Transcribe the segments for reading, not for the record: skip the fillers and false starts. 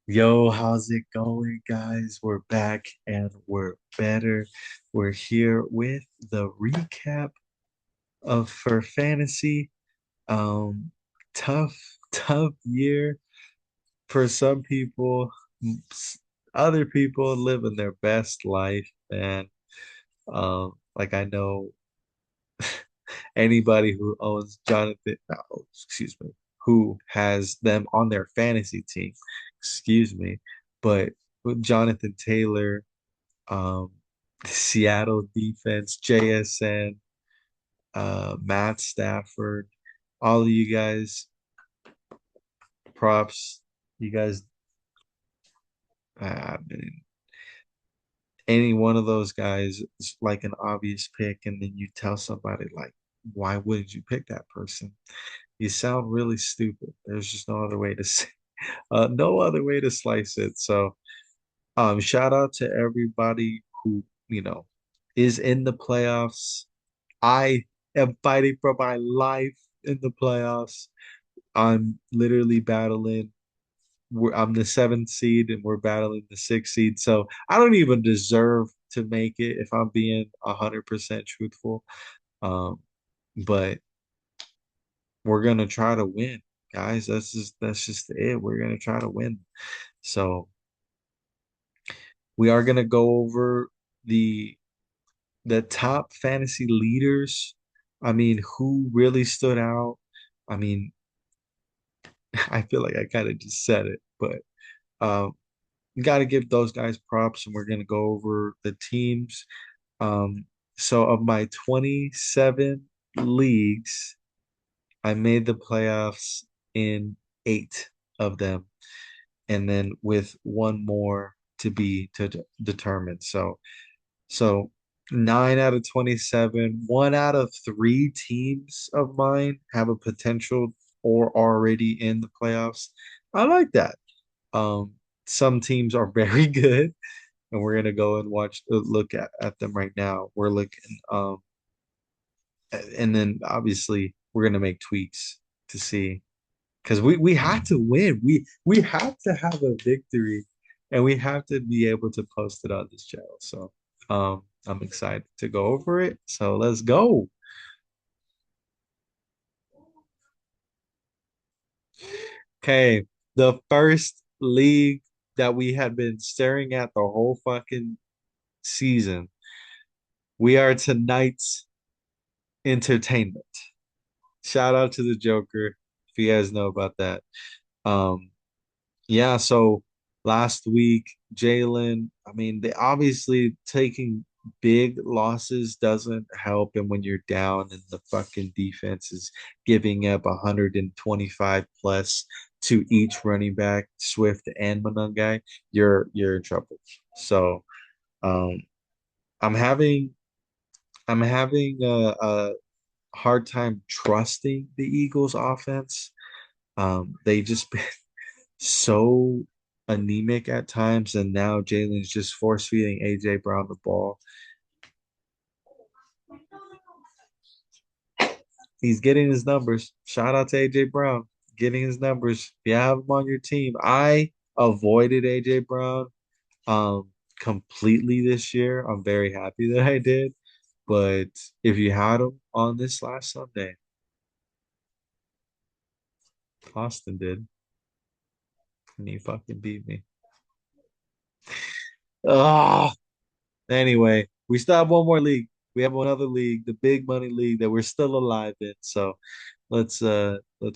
Yo, how's it going, guys? We're back and we're better. We're here with the recap of for fantasy. Um, tough, tough year for some people. Other people living their best life, man. Like I know anybody who owns Jonathan, excuse me, who has them on their fantasy team, excuse me, but with Jonathan Taylor, um, Seattle defense, JSN, Matt Stafford, all of you guys, props. You guys, I mean, any one of those guys is like an obvious pick, and then you tell somebody like, why wouldn't you pick that person? You sound really stupid. There's just no other way to say, no other way to slice it. So, shout out to everybody who, is in the playoffs. I am fighting for my life in the playoffs. I'm literally battling. I'm the seventh seed and we're battling the sixth seed. So I don't even deserve to make it if I'm being 100% truthful. Um, but we're gonna try to win, guys. That's just it. We're gonna try to win. So we are gonna go over the the top fantasy leaders. I mean, who really stood out? I mean, I feel like I kind of just said it, but um, you got to give those guys props, and we're gonna go over the teams. Um, so of my 27 leagues, I made the playoffs in eight of them, and then with one more to be determined. So 9 out of 27, one out of three teams of mine have a potential or already in the playoffs. I like that. Um, some teams are very good, and we're gonna go and look at them right now. We're looking, and then obviously we're gonna make tweaks to see because we have to win. We have to have a victory, and we have to be able to post it on this channel. So I'm excited to go over it. So let's go. Okay, the first league that we had been staring at the whole fucking season. We are tonight's entertainment. Shout out to the Joker if you guys know about that. Um, yeah, so last week, Jalen, I mean, they obviously taking big losses doesn't help. And when you're down and the fucking defense is giving up 125 plus to each running back, Swift and Monangai, you're in trouble. So um I'm having I'm having a hard time trusting the Eagles offense. They just been so anemic at times, and now Jalen's just force feeding AJ Brown the ball. He's getting his numbers. Shout out to AJ Brown, getting his numbers. If you have him on your team, I avoided AJ Brown completely this year. I'm very happy that I did. But if you had him on this last Sunday, Austin did, and he fucking beat me. Ah, anyway, we still have one more league. We have another league, the big money league that we're still alive in. So let's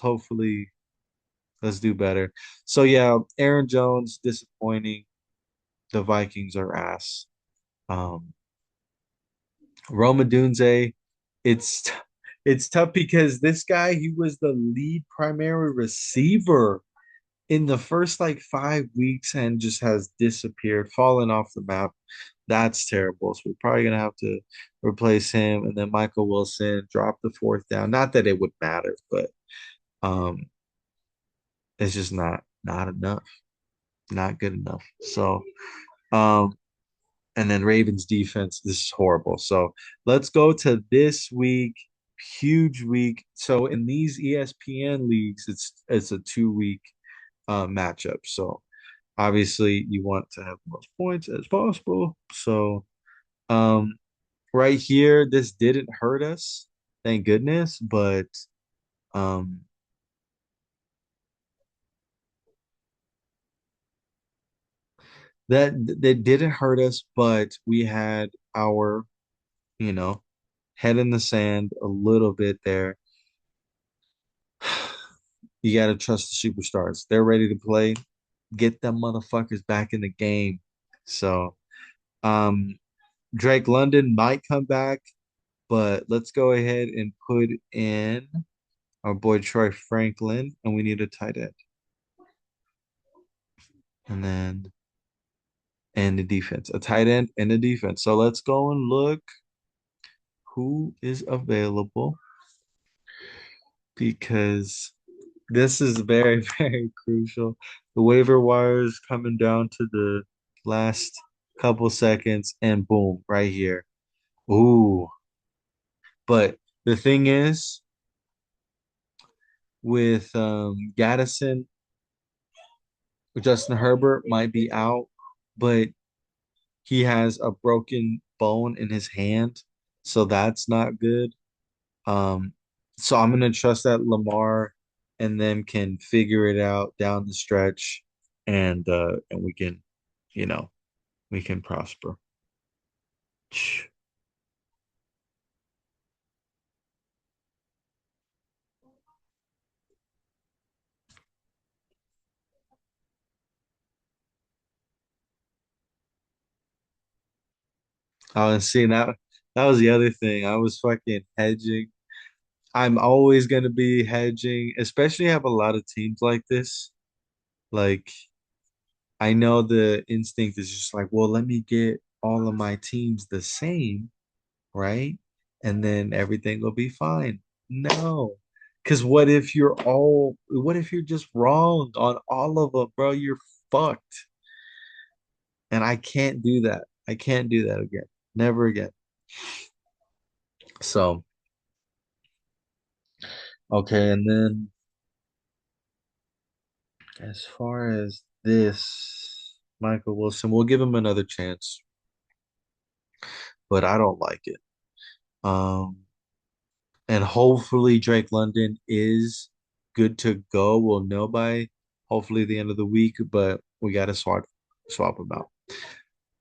hopefully let's do better. So yeah, Aaron Jones disappointing. The Vikings are ass. Um Roma Dunze, it's it's tough because this guy he was the lead primary receiver in the first like 5 weeks and just has disappeared, fallen off the map. That's terrible. So we're probably gonna have to replace him, and then Michael Wilson drop the fourth down. Not that it would matter, but um, it's just not enough, not good enough. So um, and then Ravens defense, this is horrible. So let's go to this week. Huge week. So in these ESPN leagues, it's a 2 week matchup. So Obviously, you want to have the most points as possible. So, um, right here, this didn't hurt us, thank goodness. But um, that didn't hurt us. But we had our, you know, head in the sand a little bit there. You got to trust the superstars. They're ready to play. Get them motherfuckers back in the game. So, um, Drake London might come back, but let's go ahead and put in our boy Troy Franklin, and we need a tight end. And then and the defense, a tight end and the defense. So let's go and look who is available because this is very, very crucial. The waiver wire is coming down to the last couple seconds, and boom, right here. Ooh, but the thing is, with Gaddison, Justin Herbert might be out, but he has a broken bone in his hand, so that's not good. Um, so I'm gonna trust that Lamar and them can figure it out down the stretch, and we can, you know, we can prosper. I was seeing that was the other thing. I was fucking hedging. I'm always gonna be hedging, especially have a lot of teams like this. Like I know the instinct is just like, well, let me get all of my teams the same, right? And then everything will be fine. No. Because what if you're just wrong on all of them, bro? You're fucked. And I can't do that. I can't do that again. Never again. So, okay. And then as far as this, Michael Wilson, we'll give him another chance, but I don't like it. Um, and hopefully Drake London is good to go. We'll know by hopefully the end of the week, but we got to swap them out.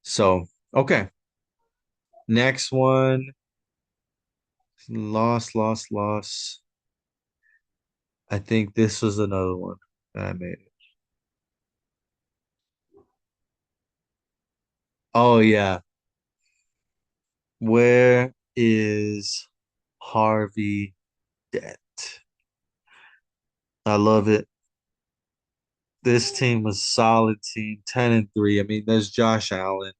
So, okay. Next one, loss. I think this was another one that I made. Oh yeah. Where is Harvey Dent? I love it. This team was solid team, 10-3. I mean, there's Josh Allen.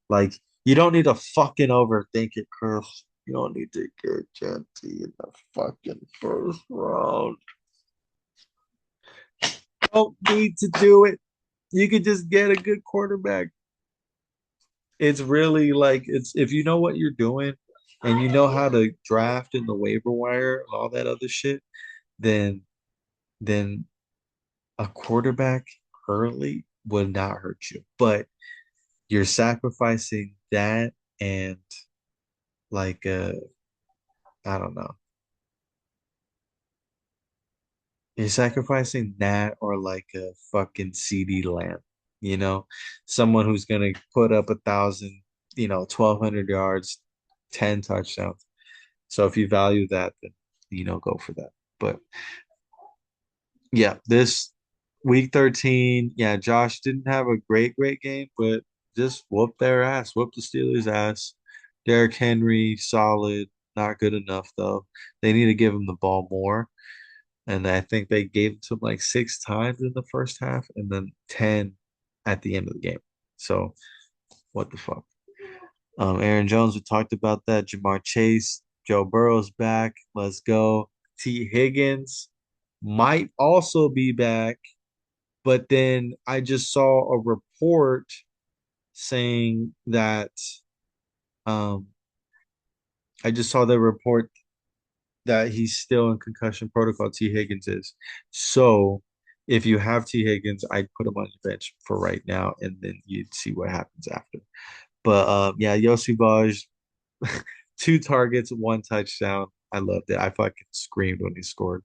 Like, you don't need to fucking overthink it, Chris. You don't need to get Genty in the fucking first round. Don't need to do it. You could just get a good quarterback. It's really like it's if you know what you're doing and you know how to draft in the waiver wire and all that other shit, then then a quarterback early would not hurt you. But you're sacrificing that and like I don't know. You're sacrificing that or like a fucking CD Lamb, you know, someone who's gonna put up 1,000, 1,200 yards, 10 touchdowns. So if you value that, then go for that. But yeah, this week 13, yeah, Josh didn't have a great game, but just whoop their ass, whoop the Steelers' ass. Derrick Henry, solid, not good enough though. They need to give him the ball more. And I think they gave it to him like 6 times in the first half and then 10 at the end of the game. So what the fuck? Aaron Jones, we talked about that. Jamar Chase, Joe Burrow's back. Let's go. T. Higgins might also be back, but then I just saw a report saying that um I just saw the report that he's still in concussion protocol. T. Higgins is. So If you have T. Higgins, I'd put him on your bench for right now, and then you'd see what happens after. But yeah, Yossi Vaj, 2 targets, 1 touchdown. I loved it. I fucking screamed when he scored.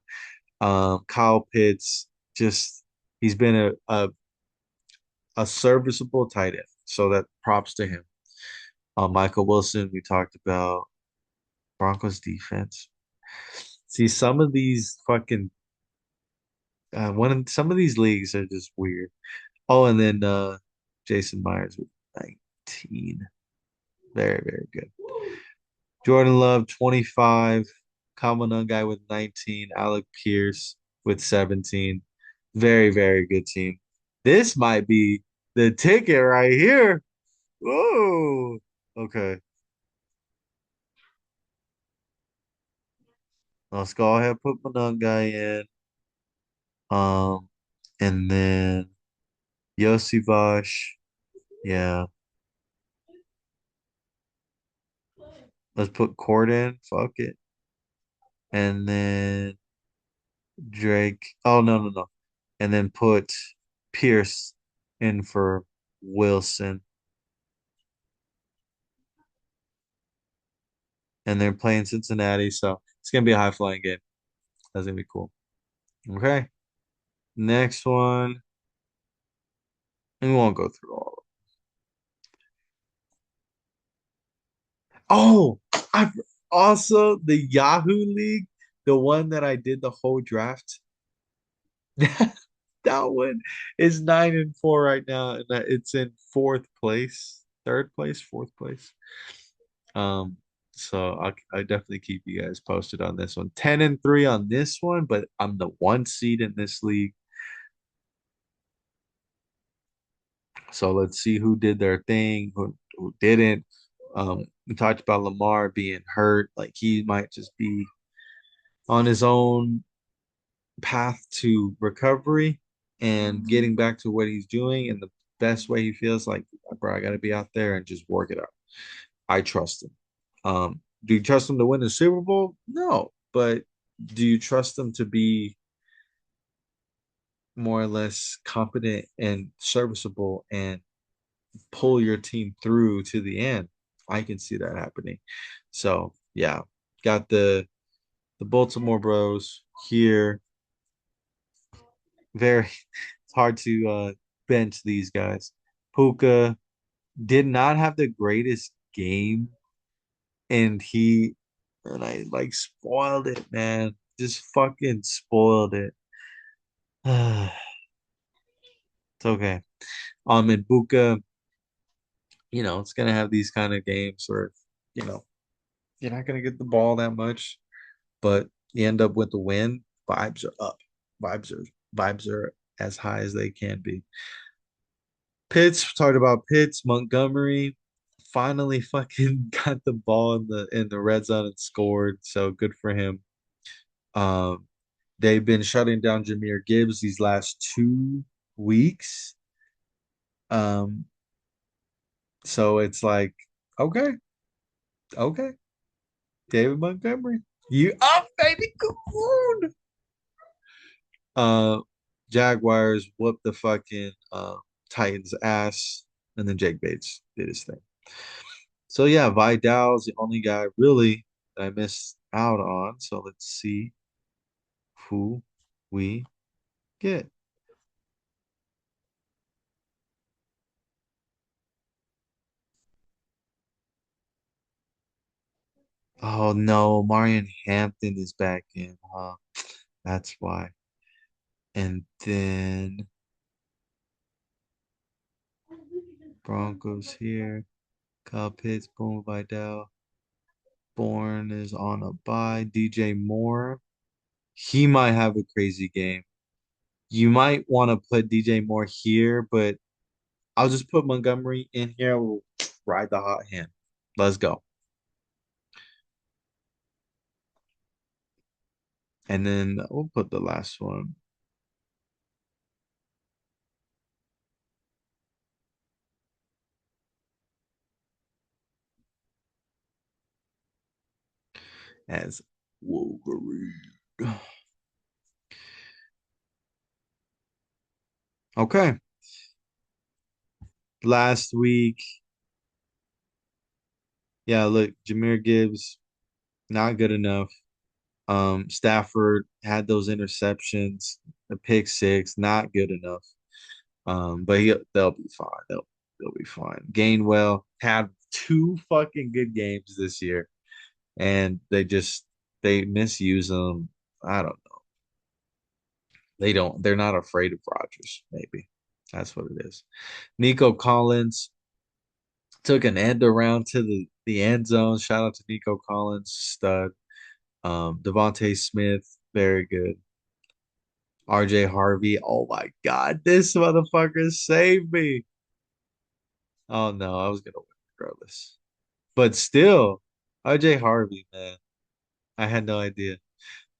Kyle Pitts, just he's been a serviceable tight end, so that props to him. Michael Wilson, we talked about Broncos defense. See, some of these fucking some of these leagues are just weird. Oh, and then Jason Myers with 19. Very, very good. Jordan Love, 25. Kamal guy with 19. Alec Pierce with 17. Very, very good team. This might be the ticket right here. Whoa. Okay. Let's go ahead and put guy in. Um, and then Yosivash. Yeah. Let's put Cord in. Fuck it. And then Drake. Oh, no, no, no. And then put Pierce in for Wilson. And they're playing Cincinnati, so it's gonna be a high flying game. That's gonna be cool. Okay. Next one. And we won't go through all of them. Oh, I also the Yahoo League, the one that I did the whole draft. That one is 9-4 right now, and it's in fourth place, third place, fourth place. Um, so I definitely keep you guys posted on this one. 10-3 on this one, but I'm the 1 seed in this league. So let's see who did their thing, who didn't. We talked about Lamar being hurt, like he might just be on his own path to recovery and getting back to what he's doing and the best way he feels like, bro, I got to be out there and just work it out. I trust him. Do you trust him to win the Super Bowl? No, but do you trust him to be more or less competent and serviceable and pull your team through to the end? I can see that happening. So yeah, got the Baltimore Bros here. Very it's hard to bench these guys. Puka did not have the greatest game, and I like spoiled it, man. Just fucking spoiled it. It's okay. And Buka, it's gonna have these kind of games where, you know, you're not gonna get the ball that much, but you end up with the win. Vibes are up. Vibes are vibes are as high as they can be. Pitts, talked about Pitts, Montgomery finally fucking got the ball in the red zone and scored. So good for him. Um, they've been shutting down Jahmyr Gibbs these last 2 weeks. Um, so it's like, okay, okay, David Montgomery, you up, baby, come on. Uh, Jaguars whooped the fucking Titans ass, and then Jake Bates did his thing. So yeah, Vidal's the only guy really that I missed out on. So let's see who we get. Oh no, Marion Hampton is back in, huh? That's why. And then Broncos here. Kyle Pitts, Boom Vidal. Bourne is on a bye. DJ Moore. He might have a crazy game. You might want to put DJ Moore here, but I'll just put Montgomery in here. We'll ride the hot hand. Let's go. And then we'll put the last one as Wolverine. Okay. Last week, yeah, look, Jahmyr Gibbs, not good enough. Stafford had those interceptions, a pick six, not good enough. But they'll be fine. They'll be fine. Gainwell had two fucking good games this year, and they misuse them. I don't know. They're not afraid of Rodgers, maybe. That's what it is. Nico Collins took an end around to the end zone. Shout out to Nico Collins, stud. Devontae Smith, very good. RJ Harvey, oh my God, this motherfucker saved me. Oh no, I was gonna win regardless. But still, RJ Harvey, man. I had no idea.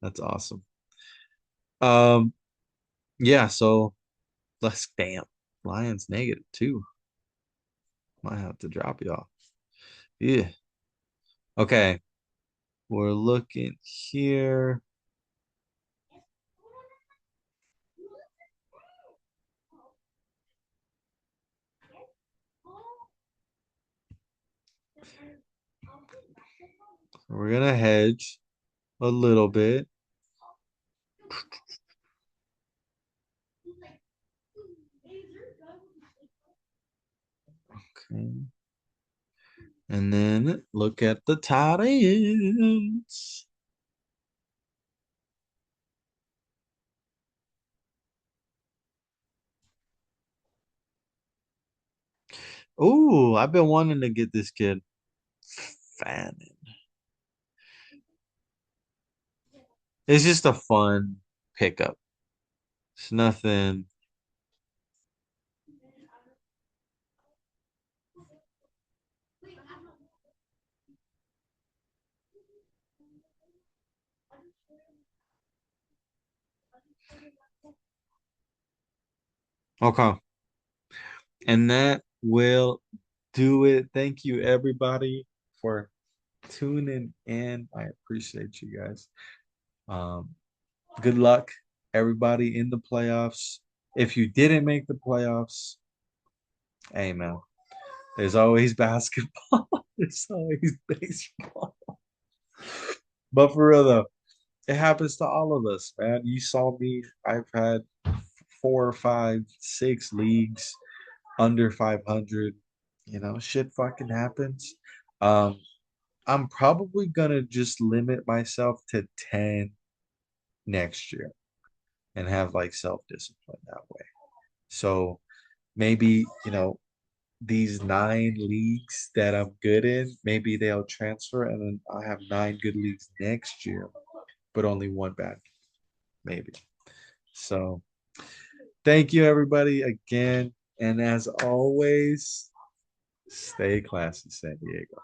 That's awesome. Um, yeah, so let's damn. Lions negative too. Might have to drop y'all. Yeah. Okay. We're looking here. We're gonna hedge a little bit. Okay. And then look at the tight ends. Oh, I've been wanting to get this kid. Fannin. It's just a fun pickup. It's nothing. Okay. And that will do it. Thank you, everybody, for tuning in. I appreciate you guys. Um, good luck, everybody, in the playoffs. If you didn't make the playoffs, hey, man, there's always basketball, there's always baseball. But for real, though, it happens to all of us, man. You saw me, I've had four, five, six leagues under 500. Shit fucking happens. Um, I'm probably gonna just limit myself to 10 next year and have like self-discipline that way. So maybe, these 9 leagues that I'm good in, maybe they'll transfer and then I'll have 9 good leagues next year, but only one bad, maybe. So thank you everybody again. And as always, stay classy, San Diego.